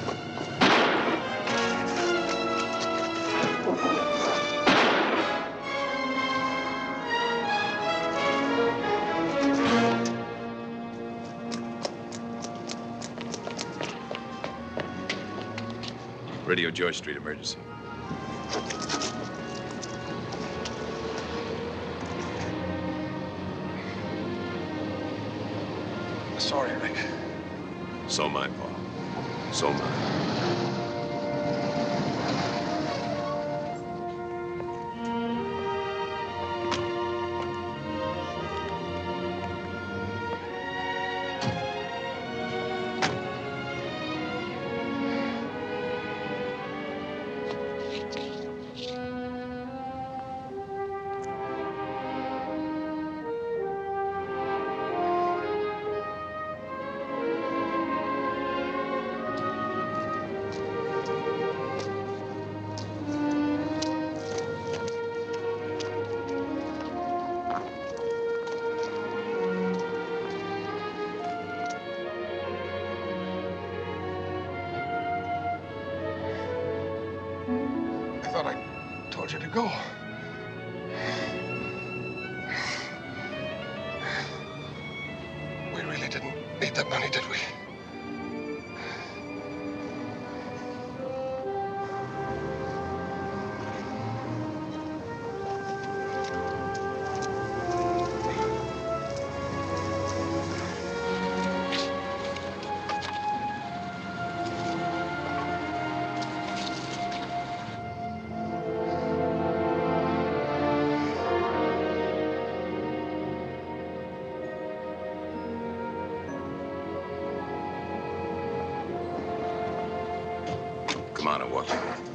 Radio George Street emergency. Sorry, Rick. So mine, Paul. So mine. I thought I told you to go. We really didn't need that money, did we? Come on, I'll walk you.